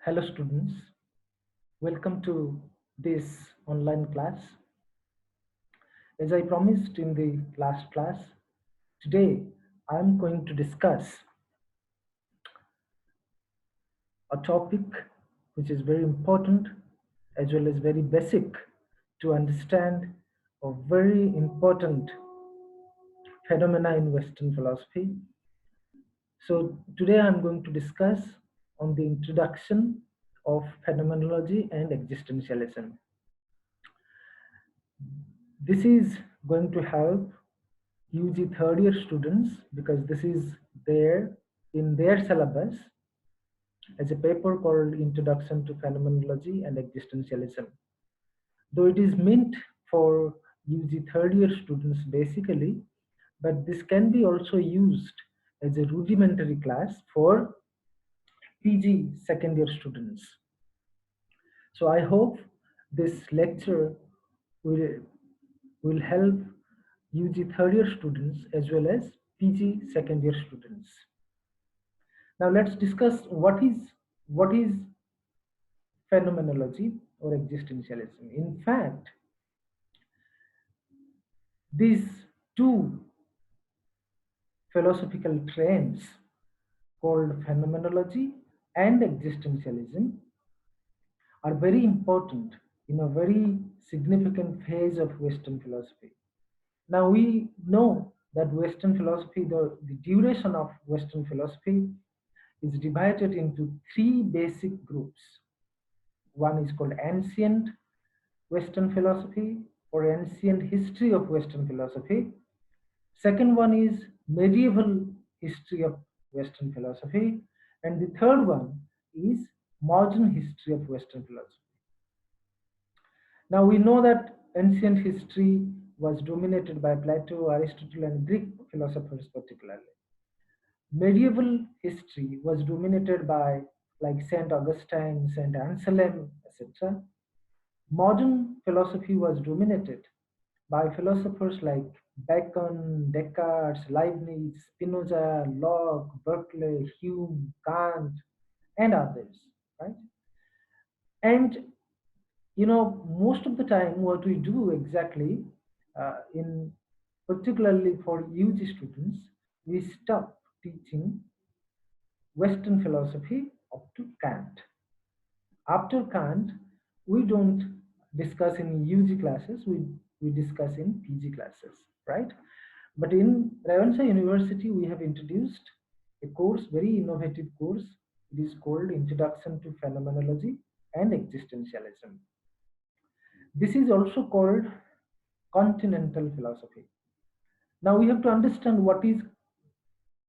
Hello students, welcome to this online class. As I promised in the last class, today I am going to discuss a topic which is very important as well as very basic to understand a very important phenomena in Western philosophy. So today I am going to discuss on the introduction of phenomenology and existentialism. This is going to help UG third year students because this is there in their syllabus as a paper called Introduction to Phenomenology and Existentialism. Though it is meant for UG third year students basically, but this can be also used as a rudimentary class for PG second year students. So I hope this lecture will, will help UG third year students as well as PG second year students. Now let's discuss what is phenomenology or existentialism. In fact, these two philosophical trends called phenomenology and existentialism are very important in a very significant phase of Western philosophy. Now we know that Western philosophy, the duration of Western philosophy is divided into three basic groups. One is called ancient Western philosophy or ancient history of Western philosophy. Second one is medieval history of Western philosophy. And the third one is modern history of Western philosophy. Now we know that ancient history was dominated by Plato, Aristotle, and Greek philosophers particularly. Medieval history was dominated by like Saint Augustine, Saint Anselm, etc. Modern philosophy was dominated by philosophers like Bacon, Descartes, Leibniz, Spinoza, Locke, Berkeley, Hume, Kant, and others, right? And most of the time, what we do exactly in particularly for UG students, we stop teaching Western philosophy up to Kant. After Kant, we don't discuss in UG classes, we discuss in PG classes, right? But in Ravenshaw University, we have introduced a course, very innovative course. It is called Introduction to Phenomenology and Existentialism. This is also called continental philosophy. Now we have to understand what is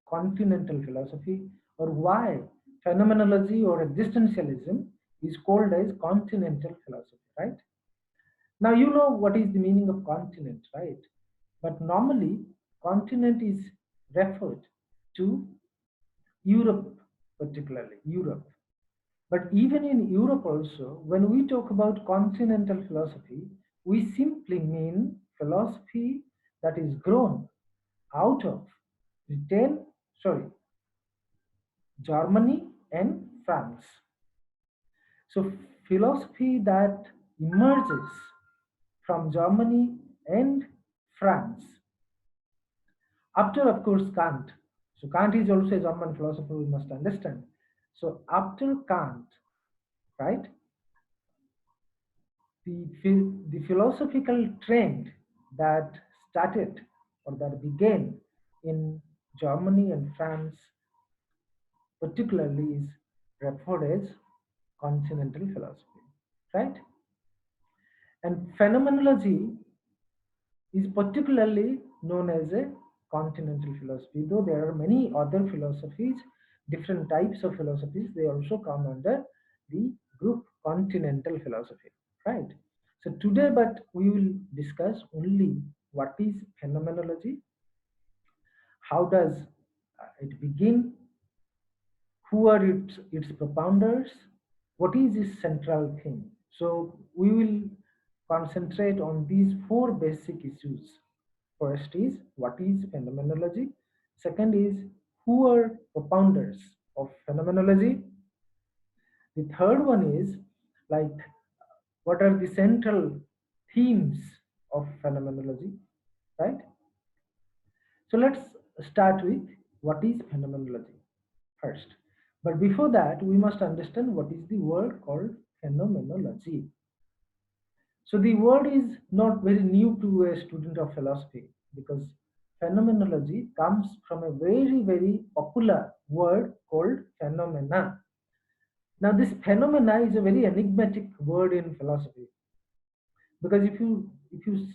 continental philosophy or why phenomenology or existentialism is called as continental philosophy, right? Now you know what is the meaning of continent, right? But normally continent is referred to Europe, particularly Europe. But even in Europe also, when we talk about continental philosophy, we simply mean philosophy that is grown out of Britain, sorry, Germany and France. So philosophy that emerges from Germany and France. After, of course, Kant. So Kant is also a German philosopher, we must understand. So after Kant, right, the philosophical trend that started or that began in Germany and France particularly is referred as continental philosophy, right? And phenomenology is particularly known as a continental philosophy, though there are many other philosophies, different types of philosophies, they also come under the group continental philosophy, right? So today, but we will discuss only what is phenomenology, how does it begin, who are its propounders, what is its central theme. So we will concentrate on these four basic issues. First is what is phenomenology. Second is who are propounders of phenomenology. The third one is like what are the central themes of phenomenology, right? So let's start with what is phenomenology first. But before that, we must understand what is the word called phenomenology. So the word is not very new to a student of philosophy because phenomenology comes from a very, very popular word called phenomena. Now, this phenomena is a very enigmatic word in philosophy because if you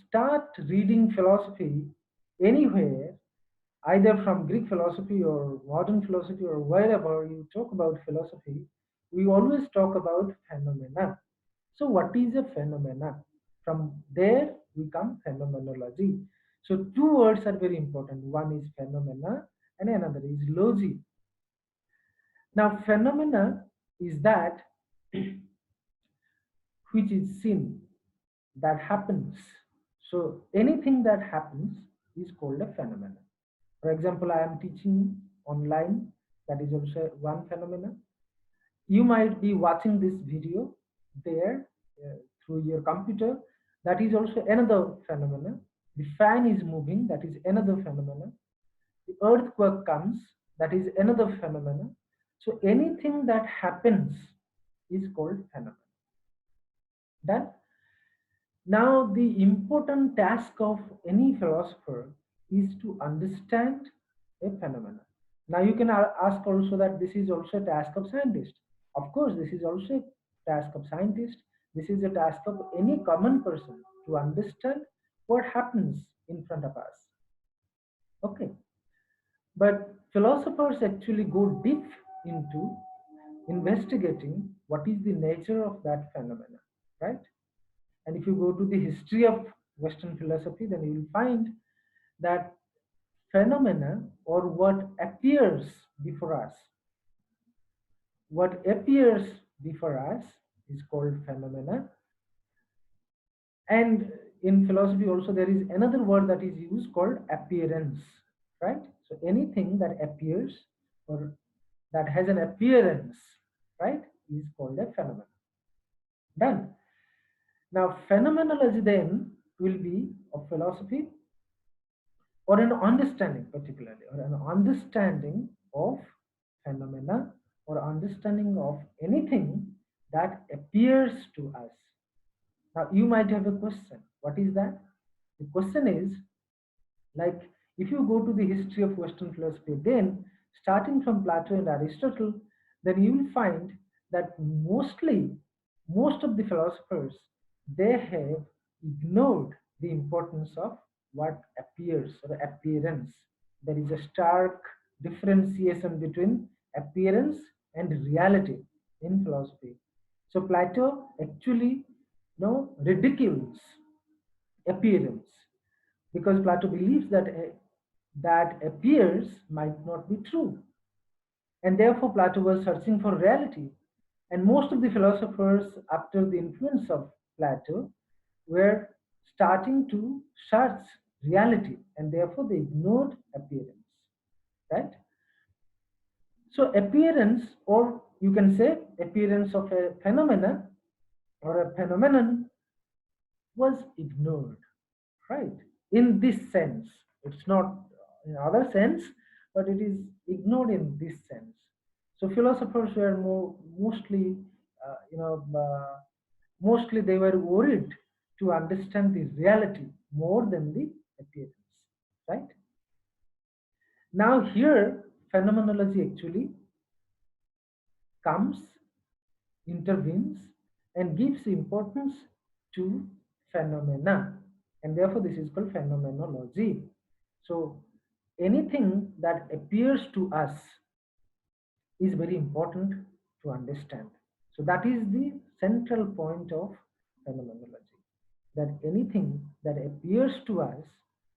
start reading philosophy anywhere, either from Greek philosophy or modern philosophy or wherever you talk about philosophy, we always talk about phenomena. So, what is a phenomena? From there, we come phenomenology. So, two words are very important. One is phenomena and another is logy. Now, phenomena is that which is seen, that happens. So, anything that happens is called a phenomenon. For example, I am teaching online, that is also one phenomenon. You might be watching this video there through your computer, that is also another phenomenon. The fan is moving, that is another phenomenon. The earthquake comes, that is another phenomenon. So anything that happens is called phenomenon. Then now, the important task of any philosopher is to understand a phenomenon. Now, you can ask also that this is also a task of scientist. Of course, this is also a task of scientist. This is a task of any common person to understand what happens in front of us. Okay, but philosophers actually go deep into investigating what is the nature of that phenomena, right? And if you go to the history of Western philosophy, then you will find that phenomena or what appears before us is called phenomena. And in philosophy also there is another word that is used called appearance, right? So anything that appears or that has an appearance, right, is called a phenomenon. Done. Now phenomenology then will be of philosophy or an understanding particularly or an understanding of phenomena or understanding of anything that appears to us. Now you might have a question, what is that? The question is, like, if you go to the history of Western philosophy, then starting from Plato and Aristotle, then you will find that most of the philosophers, they have ignored the importance of what appears or appearance. There is a stark differentiation between appearance and reality in philosophy. So Plato actually ridicules appearance because Plato believes that that appears might not be true, and therefore Plato was searching for reality. And most of the philosophers, after the influence of Plato, were starting to search reality, and therefore they ignored appearance. Right? So appearance, or you can say appearance of a phenomena or a phenomenon, was ignored, right? In this sense, it's not in other sense, but it is ignored in this sense. So philosophers were mostly, mostly they were worried to understand the reality more than the appearance, right? Now here, phenomenology actually comes, intervenes, and gives importance to phenomena, and therefore this is called phenomenology. So anything that appears to us is very important to understand. So that is the central point of phenomenology, that anything that appears to us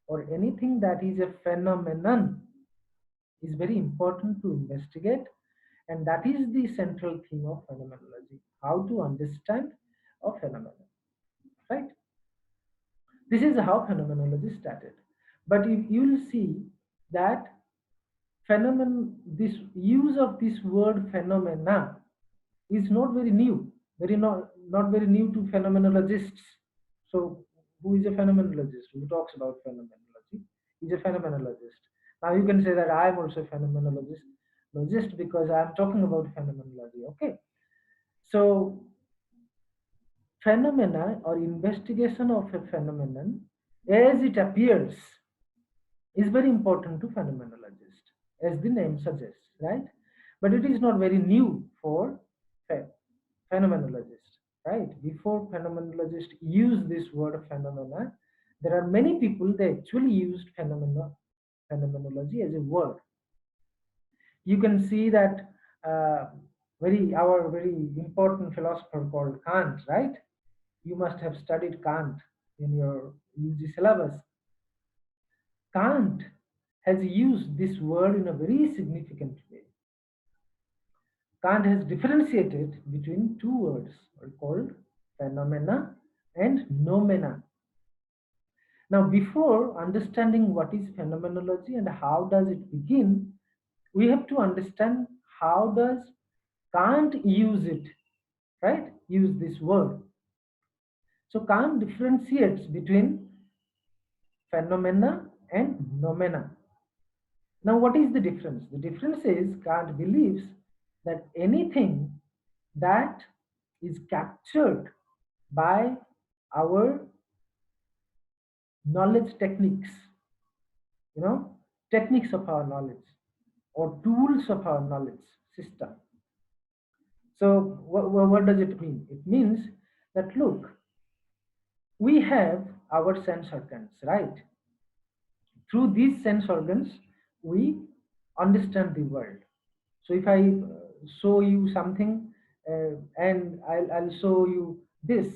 or anything that is a phenomenon is very important to investigate, and that is the central theme of phenomenology, how to understand a phenomenon, right? This is how phenomenology started. But if you will see that phenomenon, this use of this word phenomena is not very new, not very new to phenomenologists. So, who is a phenomenologist? Who talks about phenomenology? He's a phenomenologist. Now you can say that I am also a phenomenologist, logist because I am talking about phenomenology. Okay, so phenomena or investigation of a phenomenon as it appears is very important to phenomenologist, as the name suggests, right? But it is not very new for phenomenologist, right? Before phenomenologist use this word phenomena, there are many people they actually used phenomenology as a word. You can see that very our very important philosopher called Kant, right? You must have studied Kant in your UG syllabus. Kant has used this word in a very significant way. Kant has differentiated between two words called phenomena and noumena. Now, before understanding what is phenomenology and how does it begin, we have to understand how does Kant use it, right? Use this word. So Kant differentiates between phenomena and noumena. Now, what is the difference? The difference is Kant believes that anything that is captured by our knowledge techniques, you know, techniques of our knowledge or tools of our knowledge system. So, what does it mean? It means that look, we have our sense organs, right? Through these sense organs, we understand the world. So if I show you something and I'll show you this,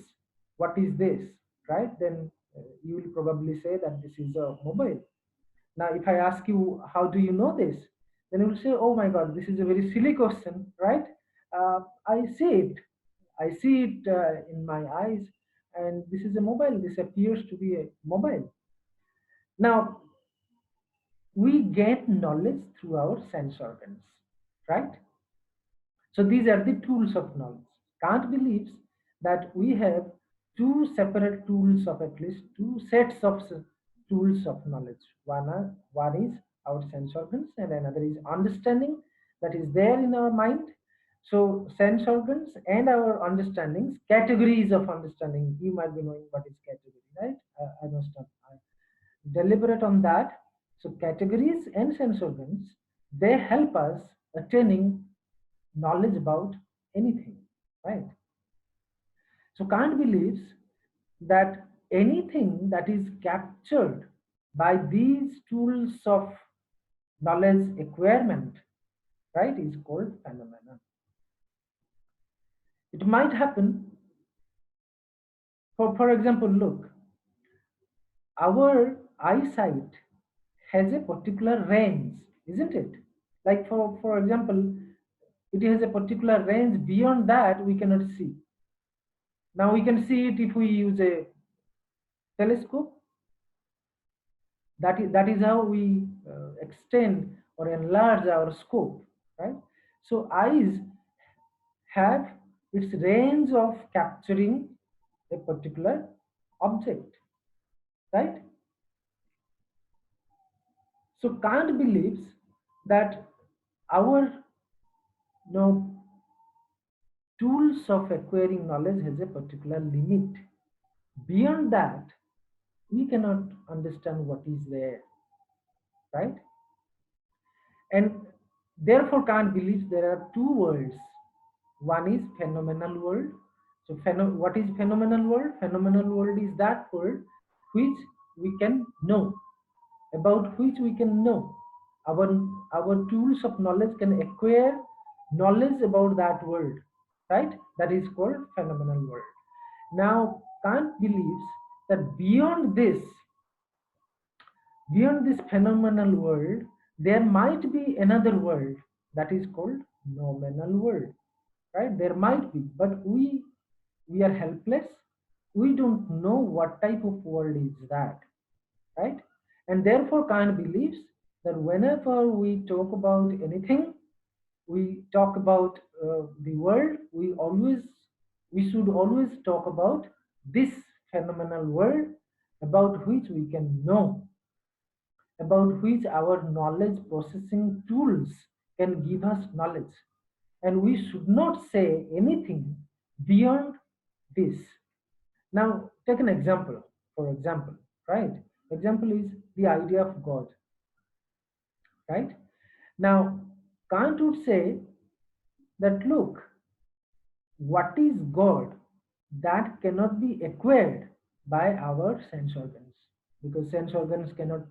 what is this, right? Then you will probably say that this is a mobile. Now, if I ask you, how do you know this? Then you will say, oh my God, this is a very silly question, right? I see it. I see it in my eyes, and this is a mobile. This appears to be a mobile. Now, we get knowledge through our sense organs, right? So these are the tools of knowledge. Kant believes that we have two separate tools of at least two sets of tools of knowledge. One is our sense organs, and another is understanding that is there in our mind. So sense organs and our understandings, categories of understanding. You might be knowing what is category, right? I must have deliberate on that. So categories and sense organs, they help us attaining knowledge about anything, right? So Kant believes that anything that is captured by these tools of knowledge acquirement, right, is called phenomena. It might happen, for example, look, our eyesight has a particular range, isn't it? Like for example, it has a particular range. Beyond that, we cannot see. Now we can see it if we use a telescope. That is how we extend or enlarge our scope, right? So eyes have its range of capturing a particular object, right? So Kant believes that our tools of acquiring knowledge has a particular limit. Beyond that, we cannot understand what is there, right? And therefore, Kant believes there are two worlds. One is phenomenal world. So, what is phenomenal world? Phenomenal world is that world which we can know, about which we can know. Our, our tools of knowledge can acquire knowledge about that world, right? That is called phenomenal world. Now, Kant believes that beyond this phenomenal world, there might be another world that is called nominal world, right? There might be, but we are helpless. We don't know what type of world is that, right? And therefore, Kant believes that whenever we talk about anything, we talk about the world, we should always talk about this phenomenal world, about which we can know, about which our knowledge processing tools can give us knowledge. And we should not say anything beyond this. Now, take an example. For example, right? Example is the idea of God, right? Now, Kant would say that look, what is God that cannot be acquired by our sense organs? Because sense organs cannot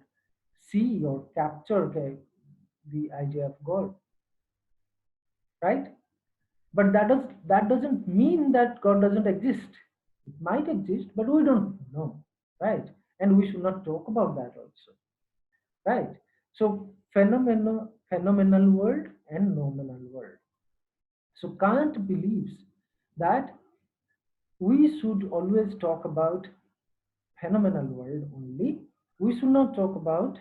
see or capture the idea of God, right? But that doesn't mean that God doesn't exist. It might exist, but we don't know, right? And we should not talk about that also, right? So phenomenal world and nominal world. So Kant believes that we should always talk about phenomenal world only. We should not talk about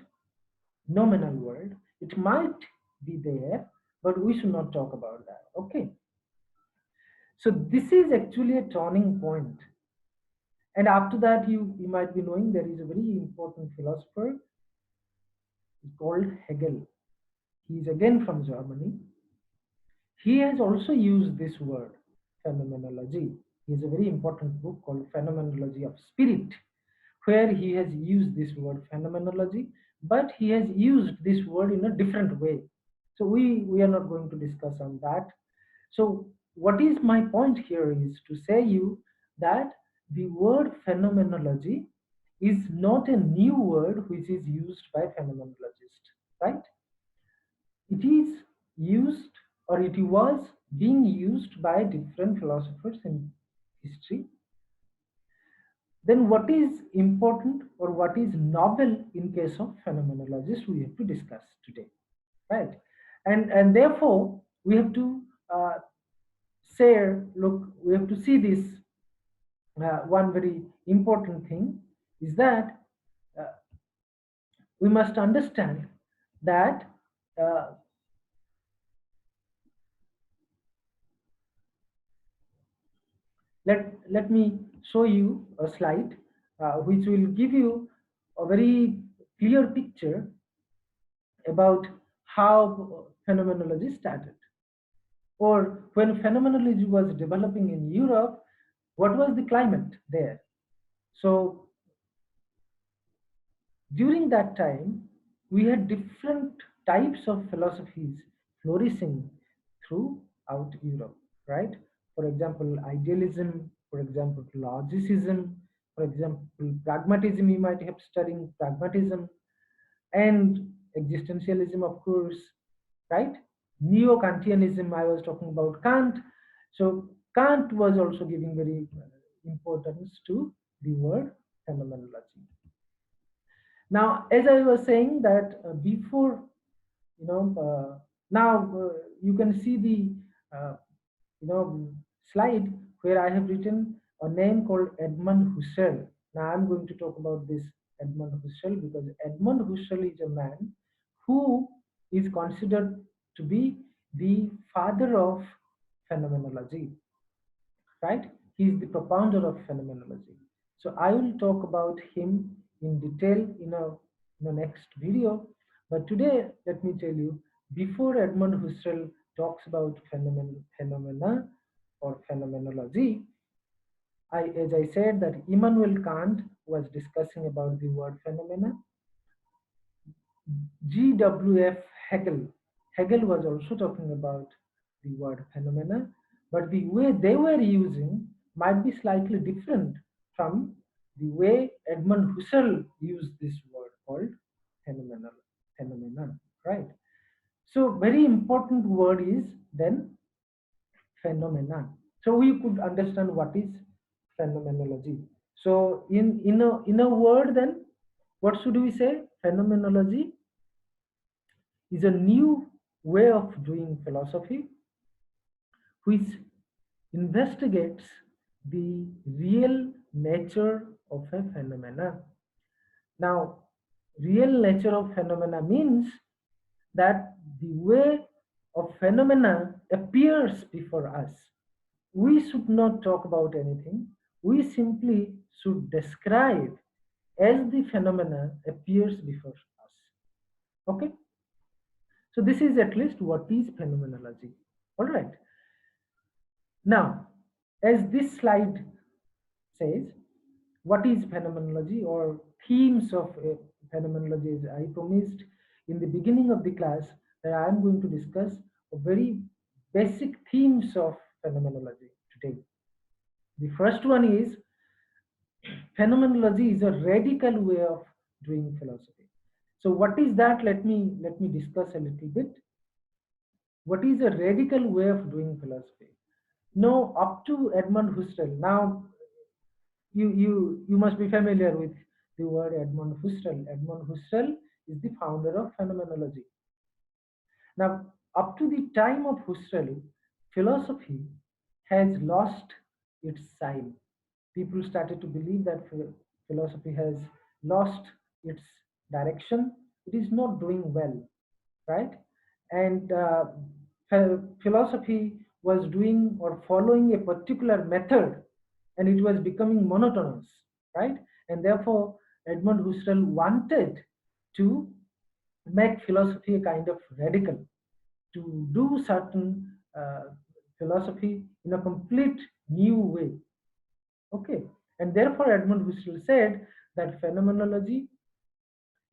nominal world. It might be there, but we should not talk about that. Okay. So this is actually a turning point. And after that, you might be knowing there is a very important philosopher called Hegel. He is again from Germany. He has also used this word, phenomenology. He has a very important book called Phenomenology of Spirit, where he has used this word phenomenology, but he has used this word in a different way. So we are not going to discuss on that. So what is my point here is to say you that the word phenomenology is not a new word which is used by phenomenologists, right? It is used, or it was being used by different philosophers in history. Then what is important or what is novel in case of phenomenologists we have to discuss today, right? And therefore we have to uh, say, look, we have to see this one very important thing is that uh, we must understand that uh, let me show you a slide which will give you a very clear picture about how phenomenology started, or when phenomenology was developing in Europe, what was the climate there. So during that time, we had different types of philosophies flourishing throughout Europe, right? For example, idealism, for example, logicism, for example, pragmatism, you might have studying pragmatism, and existentialism, of course, right? Neo-Kantianism, I was talking about Kant. So Kant was also giving very importance to the word phenomenology. Now, as I was saying that before, you know, now you can see the, uh, you know, slide where I have written a name called Edmund Husserl. Now I'm going to talk about this Edmund Husserl because Edmund Husserl is a man who is considered to be the father of phenomenology, right? He is the propounder of phenomenology. So I will talk about him in detail in a next video. But today, let me tell you, before Edmund Husserl talks about phenomena or phenomenology, as I said that Immanuel Kant was discussing about the word phenomena. G.W.F. Hegel. Hegel was also talking about the word phenomena, but the way they were using might be slightly different from the way Edmund Husserl used this word called phenomenal, phenomenon, right? So very important word is then phenomena. So we could understand what is phenomenology. So in a word then, what should we say? Phenomenology is a new way of doing philosophy which investigates the real nature of a phenomena. Now, real nature of phenomena means that the way of phenomena appears before us, we should not talk about anything. We simply should describe as the phenomena appears before us. Okay? So this is at least what is phenomenology. All right. Now, as this slide says, what is phenomenology or themes of phenomenology? Is I promised in the beginning of the class that I am going to discuss a very basic themes of phenomenology today. The first one is phenomenology is a radical way of doing philosophy. So what is that? Let me discuss a little bit. What is a radical way of doing philosophy? No, up to Edmund Husserl. Now you must be familiar with the word Edmund Husserl. Edmund Husserl is the founder of phenomenology. Now, up to the time of Husserl, philosophy has lost its shine. People started to believe that philosophy has lost its direction. It is not doing well, right? And philosophy was doing or following a particular method, and it was becoming monotonous, right? And therefore, Edmund Husserl wanted to make philosophy a kind of radical, to do certain philosophy in a complete new way. Okay, and therefore Edmund Husserl said that phenomenology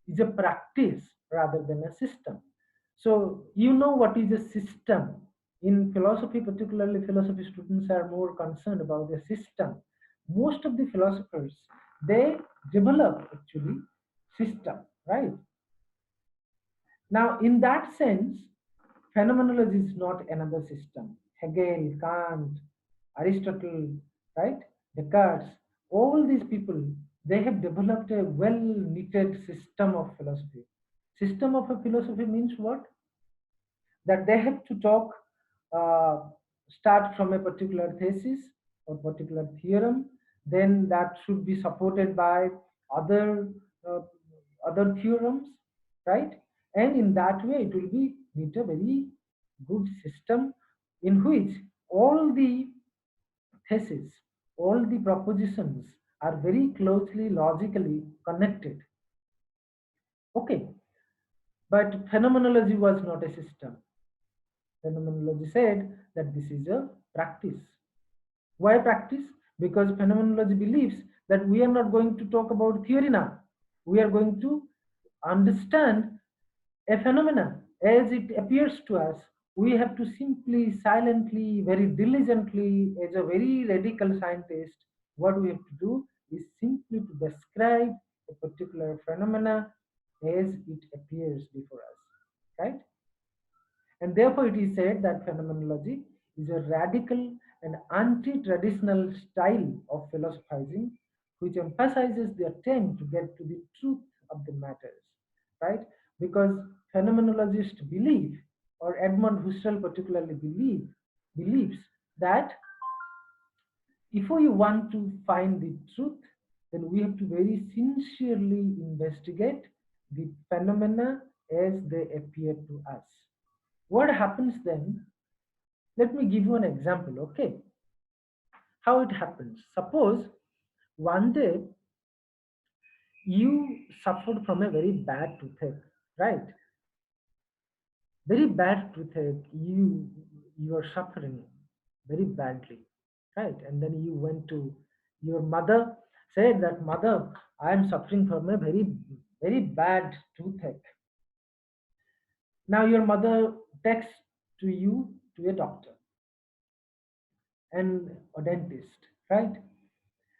is a practice rather than a system. So you know what is a system. In philosophy, particularly philosophy students are more concerned about the system. Most of the philosophers, they develop actually system, right? Now, in that sense, phenomenology is not another system. Hegel, Kant, Aristotle, right? Descartes, all these people, they have developed a well-knitted system of philosophy. System of a philosophy means what? That they have to talk, uh, start from a particular thesis or particular theorem, then that should be supported by other uh, other theorems, right? And in that way it will be need a very good system in which all the theses, all the propositions are very closely logically connected. Okay, but phenomenology was not a system. Phenomenology said that this is a practice. Why practice? Because phenomenology believes that we are not going to talk about theory now. We are going to understand a phenomena as it appears to us. We have to simply, silently, very diligently, as a very radical scientist, what we have to do is simply to describe a particular phenomena as it appears before us. Right? And therefore, it is said that phenomenology is a radical and anti traditional style of philosophizing which emphasizes the attempt to get to the truth of the matters, right? Because phenomenologists believe, or Edmund Husserl particularly believes that if we want to find the truth, then we have to very sincerely investigate the phenomena as they appear to us. What happens then? Let me give you an example, okay? How it happens. Suppose one day you suffered from a very bad toothache, right? Very bad toothache. You are suffering very badly, right? And then you went to your mother, said that mother, I am suffering from a very bad toothache. Now your mother takes to you to a doctor and a dentist, right?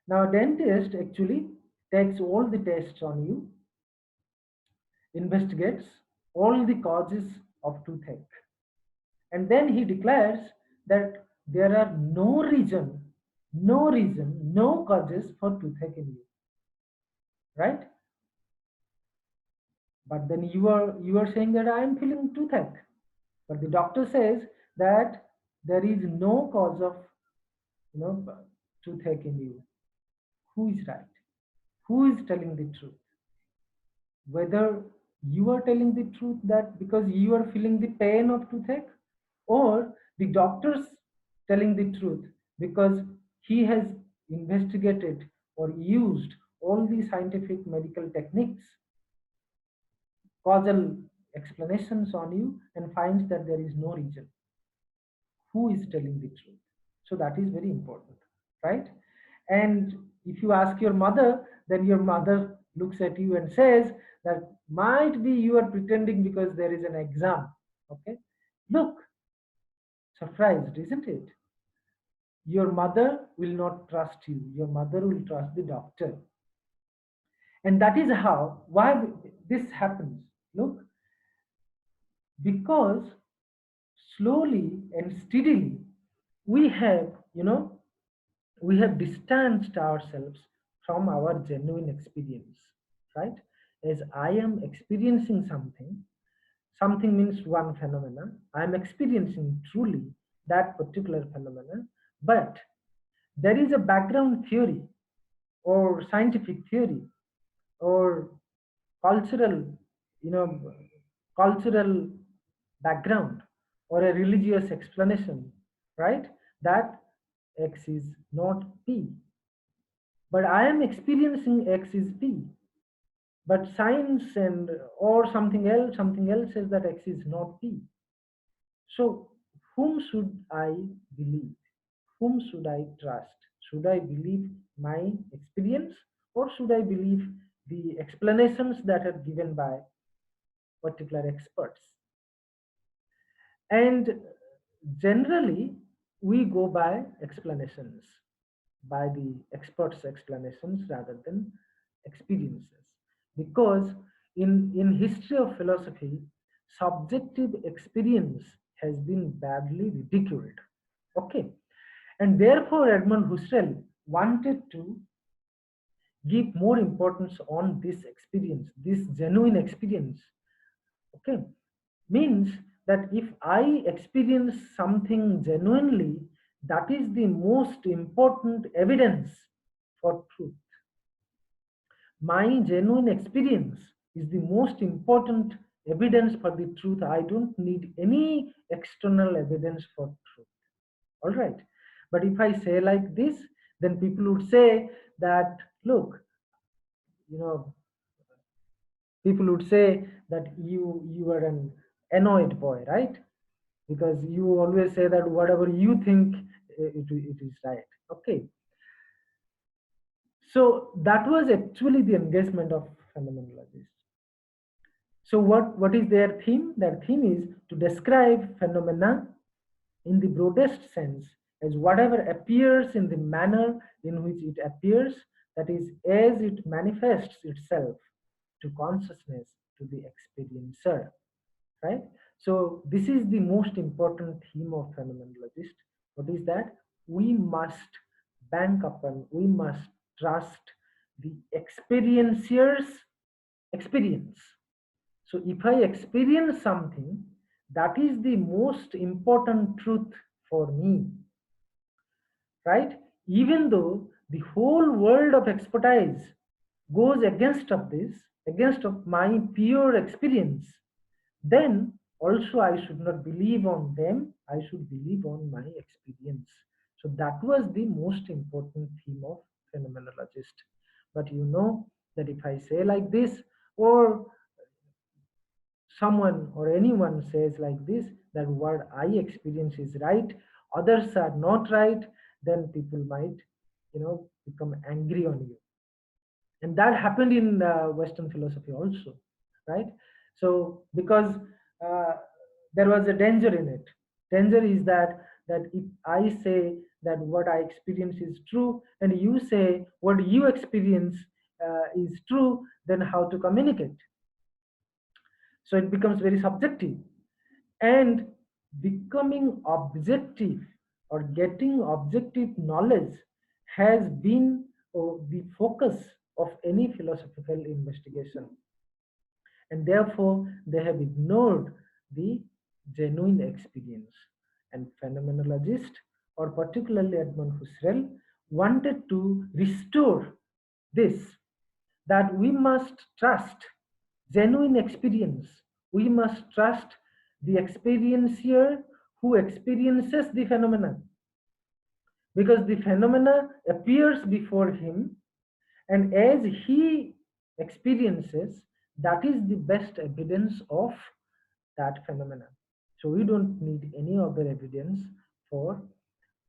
Now, a dentist actually takes all the tests on you, investigates all the causes of toothache, and then he declares that there are no causes for toothache in you, right? But then you are saying that I am feeling toothache, but the doctor says that there is no cause of you know toothache in you. Who is right? Who is telling the truth? Whether you are telling the truth that because you are feeling the pain of toothache, or the doctors telling the truth because he has investigated or used all the scientific medical techniques, causal explanations on you, and finds that there is no reason. Who is telling the truth? So that is very important, right? And if you ask your mother, then your mother looks at you and says that might be you are pretending because there is an exam. Okay, look, surprised, isn't it? Your mother will not trust you, your mother will trust the doctor. And that is how, why this happens. Look, because slowly and steadily we have, we have distanced ourselves from our genuine experience, right? As I am experiencing something, something means one phenomena, I am experiencing truly that particular phenomena, but there is a background theory or scientific theory or cultural, you know, cultural background or a religious explanation, right? That X is not P, but I am experiencing X is P. But science and or something else says that X is not P. So whom should I believe? Whom should I trust? Should I believe my experience or should I believe the explanations that are given by particular experts? And generally, we go by explanations, by the experts' explanations rather than experiences. Because in history of philosophy, subjective experience has been badly ridiculed. Okay. And therefore, Edmund Husserl wanted to give more importance on this experience, this genuine experience. Okay, means that if I experience something genuinely, that is the most important evidence for truth. My genuine experience is the most important evidence for the truth. I don't need any external evidence for truth. All right. But if I say like this, then people would say that, look, you know, people would say that you are an annoyed boy, right? Because you always say that whatever you think, it is right. Okay, so that was actually the engagement of phenomenologists. So what is their theme? Their theme is to describe phenomena in the broadest sense as whatever appears in the manner in which it appears, that is, as it manifests itself to consciousness, to the experiencer, right? So this is the most important theme of phenomenologist. What is that? We must bank upon, we must trust the experiencier's experience. So if I experience something, that is the most important truth for me, right? Even though the whole world of expertise goes against of this, against of my pure experience, then also I should not believe on them, I should believe on my experience. So that was the most important theme of phenomenologist. But you know that if I say like this, or someone or anyone says like this, that what I experience is right, others are not right, then people might, become angry on you. And that happened in Western philosophy also, right? So because uh, there was a danger in it. Danger is that if I say that what I experience is true and you say what you experience is true, then how to communicate? So it becomes very subjective. And becoming objective or getting objective knowledge has been the focus of any philosophical investigation. And therefore, they have ignored the genuine experience. And phenomenologists, or particularly Edmund Husserl, wanted to restore this, that we must trust genuine experience. We must trust the experiencier who experiences the phenomena, because the phenomena appears before him, and as he experiences, that is the best evidence of that phenomena. So we don't need any other evidence for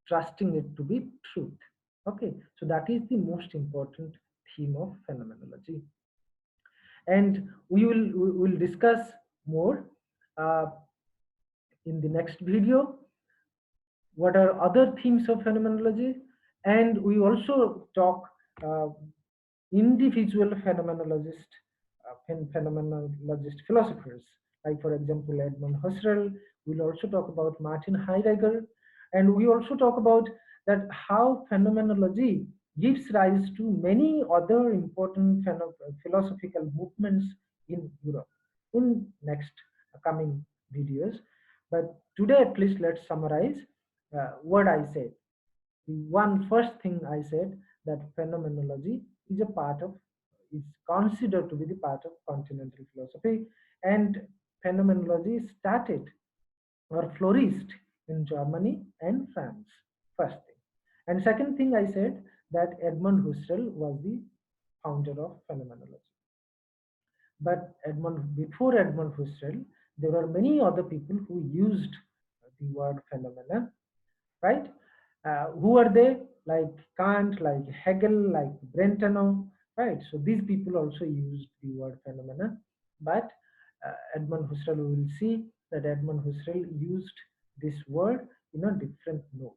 trusting it to be truth. Okay, so that is the most important theme of phenomenology, and we will discuss more uh, in the next video. What are other themes of phenomenology? And we also talk uh, individual phenomenologist philosophers, like for example Edmund Husserl. We'll also talk about Martin Heidegger, and we also talk about that how phenomenology gives rise to many other important philosophical movements in Europe in next coming videos. But today, at least, let's summarize what I said. The one first thing I said, that phenomenology is a part of, is considered to be the part of continental philosophy, and phenomenology started or flourished in Germany and France. First thing, and second thing I said, that Edmund Husserl was the founder of phenomenology. But before Edmund Husserl, there were many other people who used the word phenomena, right? Who are they? Like Kant, like Hegel, like Brentano, right? So these people also used the word phenomena. But Edmund Husserl, we will see that Edmund Husserl used this word in a different note.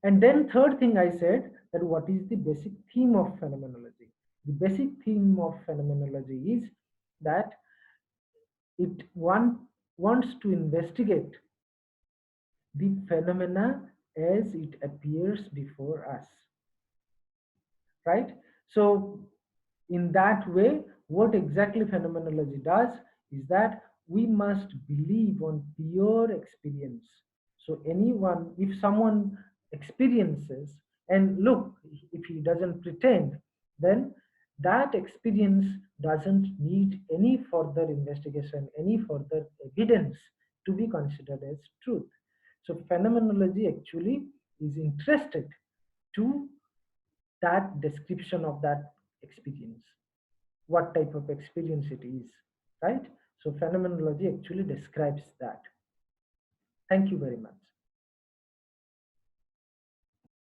And then third thing I said, that what is the basic theme of phenomenology? The basic theme of phenomenology is that wants to investigate the phenomena as it appears before us, right? So in that way, what exactly phenomenology does is that we must believe on pure experience. So anyone, if someone experiences, and look, if he doesn't pretend, then that experience doesn't need any further investigation, any further evidence to be considered as truth. So phenomenology actually is interested to that description of that experience, what type of experience it is, right? So phenomenology actually describes that. Thank you very much.